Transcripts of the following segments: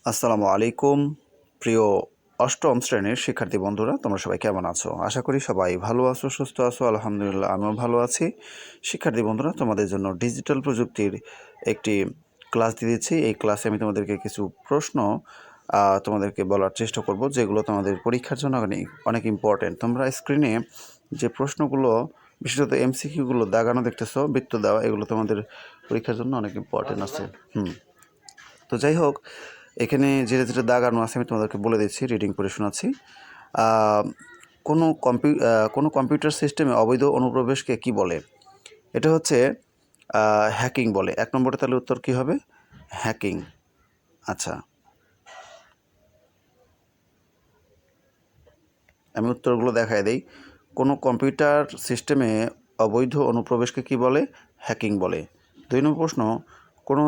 আসসালামু আলাইকুম প্রিয় অষ্টম শ্রেণীর শিক্ষার্থী বন্ধুরা, তোমরা সবাই কেমন আছো? আশা করি সবাই ভালো আছো, সুস্থ আছো। আলহামদুলিল্লাহ, আমিও ভালো আছি। শিক্ষার্থী বন্ধুরা, তোমাদের জন্য ডিজিটাল প্রযুক্তির একটি ক্লাস দিয়েছি। এই ক্লাসে আমি তোমাদেরকে কিছু প্রশ্ন তোমাদেরকে বলার চেষ্টা করব, যেগুলো তোমাদের পরীক্ষার জন্য অনেক ইম্পর্টেন্ট। তোমরা স্ক্রিনে যে প্রশ্নগুলো, বিশেষত এমসিকিউগুলো দাগানো দেখতেছো, বৃত্ত দেওয়া, এগুলো তোমাদের পরীক্ষার জন্য অনেক ইম্পর্টেন্ট আছে। তো যাই হোক, এখানে যেটা যেটা দাগানো আছে আমি তোমাদেরকে বলে দিচ্ছি, রিডিং করে শোনাচ্ছি। কোনো কম্পিউটার সিস্টেমে অবৈধ অনুপ্রবেশকে কি বলে? এটা হচ্ছে হ্যাকিং বলে। 1 নম্বরে তাহলে উত্তর কী হবে? হ্যাকিং। আচ্ছা, আমি উত্তরগুলো দেখায় দেই। কোনো কম্পিউটার সিস্টেমে অবৈধ অনুপ্রবেশকে কি বলে? হ্যাকিং বলে। 2 নম্বর প্রশ্ন, কোনো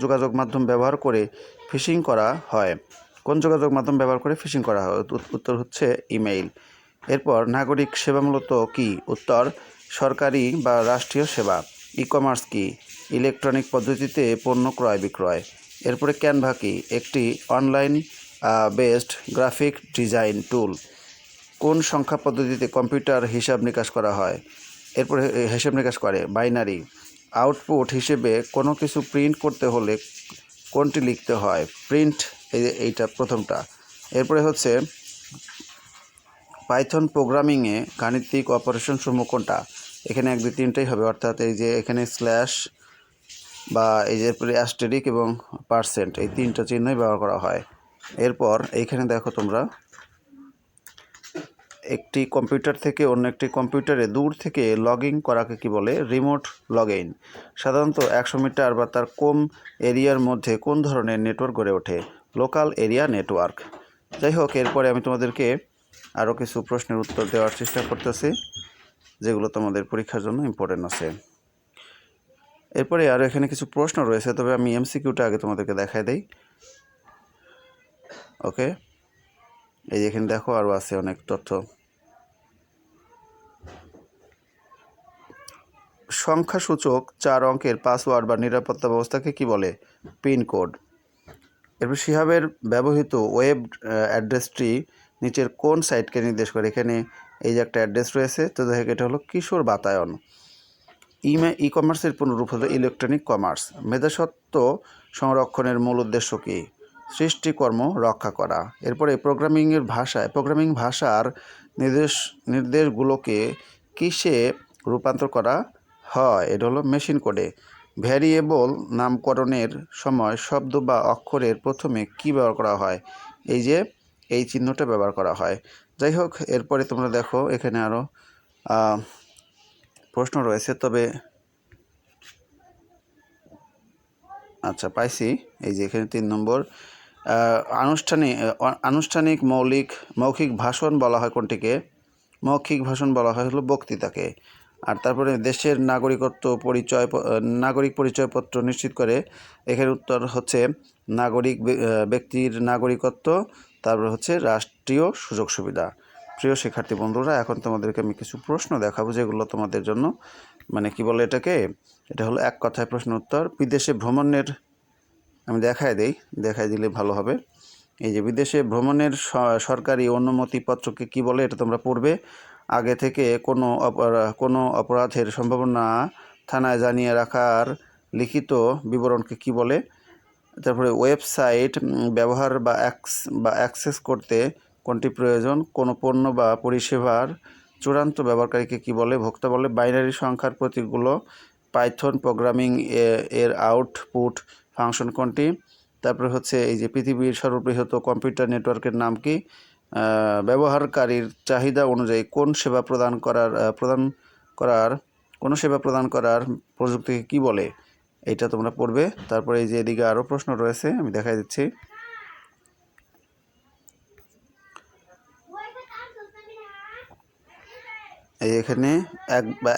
যোগাযোগ মাধ্যম ব্যবহার করে ফিশিং করা হয়? কোন যোগাযোগ মাধ্যম ব্যবহার করে ফিশিং করা হয়? উত্তর হচ্ছে ইমেইল। এরপর নাগরিক সেবা মূলত কি? উত্তর সরকারি বা রাষ্ট্রীয় সেবা। ই কমার্স কি? ইলেকট্রনিক পদ্ধতিতে পণ্য ক্রয় বিক্রয়। এরপরে ক্যানভা কি? একটি অনলাইন বেসড গ্রাফিক ডিজাইন টুল। কোন সংখ্যা পদ্ধতিতে কম্পিউটার হিসাব নিকাশ করা হয়? এরপরে হিসাব নিকাশ করে বাইনারি। আউটপুট হিসেবে কোনো কিছু প্রিন্ট করতে হলে কোনটি লিখতে হয়? প্রিন্ট, এইটা প্রথমটা। এরপরে হচ্ছে পাইথন প্রোগ্রামিংয়ে গাণিতিক অপারেশন সমূহ কোনটা? এখানে 1 2 3টাই হবে, অর্থাৎ এই যে এখানে স্ল্যাশ বা এই যে অ্যাস্টেরিক এবং পার্সেন্ট, এই 3টা চিহ্নই ব্যবহার করা হয়। এরপর এইখানে দেখো তোমরা, একটি কম্পিউটার থেকে অন্য একটি কম্পিউটারে দূর থেকে লগ ইন করাকে কি বলে? Remote log in. সাধারণত 100 মিটার বা তার কম এরিয়ার মধ্যে কোন ধরনের নেটওয়ার্ক গড়ে ওঠে? Local area network. যাই হোক, এরপরে আমি তোমাদেরকে আরও কিছু প্রশ্নের উত্তর দেওয়ার চেষ্টা করতেছি, যেগুলো তোমাদের পরীক্ষার জন্য ইম্পর্টেন্ট আছে। এরপরে আরও এখানে কিছু প্রশ্ন রয়েছে, তবে আমি এমসিকিউটা আগে তোমাদেরকে দেখাই দেই। ওকে, এই যে এখানে দেখো আরও আছে অনেক তথ্য। সংখ্যাসূচক 4 অঙ্কের পাসওয়ার্ড বা নিরাপত্তা ব্যবস্থাকে কি বলে? পিনকোড। এরপর শিহাবের ব্যবহৃত ওয়েব অ্যাড্রেসটি নিচের কোন সাইটকে নির্দেশ করে? এখানে এই যে একটা অ্যাড্রেস রয়েছে, তো দেখো এটা হলো কিশোর বাতায়ন। ই কমার্সের পুনরূপ হলো ইলেকট্রনিক কমার্স। মেধাস্বত্ব সংরক্ষণের মূল উদ্দেশ্য কী? সৃষ্টিকর্ম রক্ষা করা। এরপরে প্রোগ্রামিং ভাষার নির্দেশগুলোকে কিসে রূপান্তর করা হয়? এটা হলো মেশিন কোডে। ভ্যারিয়েবল নামকরণের সময় শব্দ বা অক্ষরের প্রথমে কি ব্যবহার করা হয়? এই যে এই চিহ্নটা ব্যবহার করা হয়। যাই হোক, এরপরে তোমরা দেখো এখানে আরও প্রশ্ন রয়েছে, তবে আচ্ছা পাইছি। এই যে এখানে 3 নম্বর, আনুষ্ঠানিক মৌখিক ভাষণ বলা হয় কোনটিকে? মৌখিক ভাষণ বলা হয় হলো বক্তৃতাকে। আর তারপরে দেশের নাগরিক পরিচয়পত্র নিশ্চিত করে। এখানে উত্তর হচ্ছে ব্যক্তির নাগরিকত্ব, তারপরে হচ্ছে রাষ্ট্রীয় সুযোগ সুবিধা। প্রিয় শিক্ষার্থী বন্ধুরা, এখন তোমাদেরকে আমি কিছু প্রশ্ন দেখাবো, যেগুলো তোমাদের জন্য মানে কি বলে এটাকে, এটা হলো এক কথায় প্রশ্ন উত্তর। বিদেশে ভ্রমণের, আমি দেখাই দিলে ভালো হবে। এই যে বিদেশে ভ্রমণের সরকারি অনুমতিপত্রকে কি বলে? এটা তোমরা পড়বে। আগে থেকে কোনো অপরাধের সম্ভাবনা থানায় জানিয়ে রাখার লিখিত বিবরণকে কি বলে? তারপরে ওয়েবসাইট ব্যবহার বা অ্যাক্সেস করতে কোনটি প্রয়োজন? কোনো পণ্য বা পরিষেবার চূড়ান্ত ব্যবহারকারীকে কি বলে? ভোক্তা বলে। বাইনারি সংখ্যার প্রতীকগুলো পাইথন প্রোগ্রামিং এর আউটপুট ফাংশন কোনটি? তারপরে হচ্ছে এই যে পৃথিবীর সর্ববৃহৎ কম্পিউটার নেটওয়ার্কের নাম কি? ব্যবহারকারীর চাহিদা অনুযায়ী কোন সেবা প্রদান করার প্রযুক্তিকে কি বলে? এইটা তোমরা পড়বে। তারপরে এই যে এদিকে আরও প্রশ্ন রয়েছে, আমি দেখাই দিচ্ছি। এই এখানে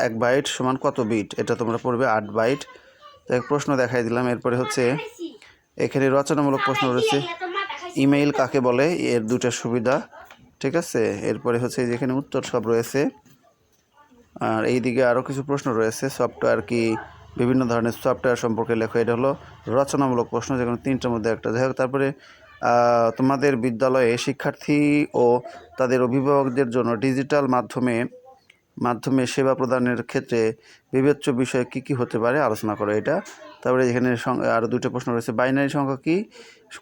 1 বাইট সমান কত বিট? এটা তোমরা পড়বে 8 বাইট। প্রশ্ন দেখাই দিলাম। এরপরে হচ্ছে এখানে রচনামূলক প্রশ্ন রয়েছে। ইমেইল কাকে বলে? এর 2টা সুবিধা, ঠিক আছে। এরপরে হচ্ছে যেখানে উত্তর সব রয়েছে। আর এইদিকে আরও কিছু প্রশ্ন রয়েছে। সফটওয়্যার কি? বিভিন্ন ধরনের সফটওয়্যার সম্পর্কে লেখো। এটা হলো রচনামূলক প্রশ্ন, যেখানে 3টার মধ্যে একটা। যাই হোক, তারপরে তোমাদের বিদ্যালয়ে শিক্ষার্থী ও তাদের অভিভাবকদের জন্য ডিজিটাল মাধ্যমে সেবা প্রদানের ক্ষেত্রে বিবেচ্য বিষয় কী কী হতে পারে আলোচনা করো এটা। তারপরে এখানে আরও 2টা প্রশ্ন রয়েছে। বাইনারি সংখ্যা কি?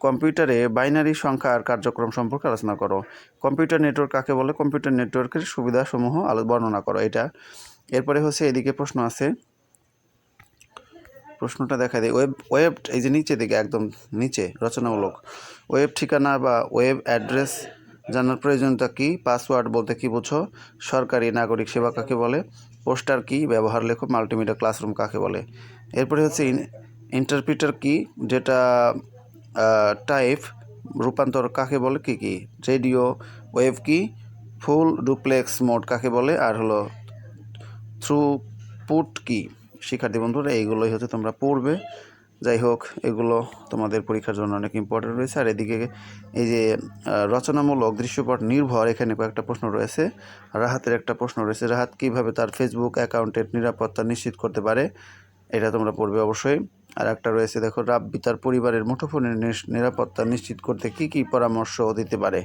কম্পিউটারে বাইনারি সংখ্যার কার্যক্রম সম্পর্কে আলোচনা করো। কম্পিউটার নেটওয়ার্ক কাকে বলে? কম্পিউটার নেটওয়ার্কের সুবিধাসমূহ বর্ণনা করো এটা। এরপরে হচ্ছে এদিকে প্রশ্ন আছে, প্রশ্নটা দেখা দেয়। ওয়েব এই যে নিচে দিকে একদম নিচে রচনামূলক। ওয়েব ঠিকানা বা ওয়েব অ্যাড্রেস জানার প্রয়োজনীয়তা কী? পাসওয়ার্ড বলতে কী বোঝো? সরকারি নাগরিক সেবা কাকে বলে? পোস্টার কি? ব্যবহার লেখো। মাল্টিমিডিয়া ক্লাসরুম কাকে বলে? এরপরে হচ্ছে ইন্টারপ্রিটার কি? যেটা টাইপ রূপান্তর কাকে বলে? কী কী? রেডিও ওয়েভ কি? ফুল ডুপ্লেক্স মোড কাকে বলে? আর হলো থ্রুপুট কি? শিক্ষার্থী বন্ধুরা, এইগুলোই হচ্ছে তোমরা পড়বে। যাই হোক, এগুলো তোমাদের পরীক্ষার জন্য অনেক ইম্পর্টেন্ট রয়েছে। আর এদিকে এই যে রচনামূলক দৃশ্যপট নির্ভর, এখানে কয়েকটা প্রশ্ন রয়েছে। রাহাতের একটা প্রশ্ন রয়েছে, রাহাত কীভাবে তার ফেসবুক অ্যাকাউন্টের নিরাপত্তা নিশ্চিত করতে পারে? এটা তোমরা পড়বে অবশ্যই। আর একটা রয়েছে, দেখো, রাব্বি তার পরিবারের মুঠোফোনের নিরাপত্তা নিশ্চিত করতে কী কী পরামর্শ দিতে পারে?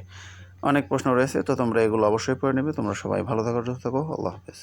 অনেক প্রশ্ন রয়েছে, তো তোমরা এগুলো অবশ্যই পড়ে নেবে। তোমরা সবাই ভালো থাকো, সুস্থ থাকো। আল্লাহ হাফেজ।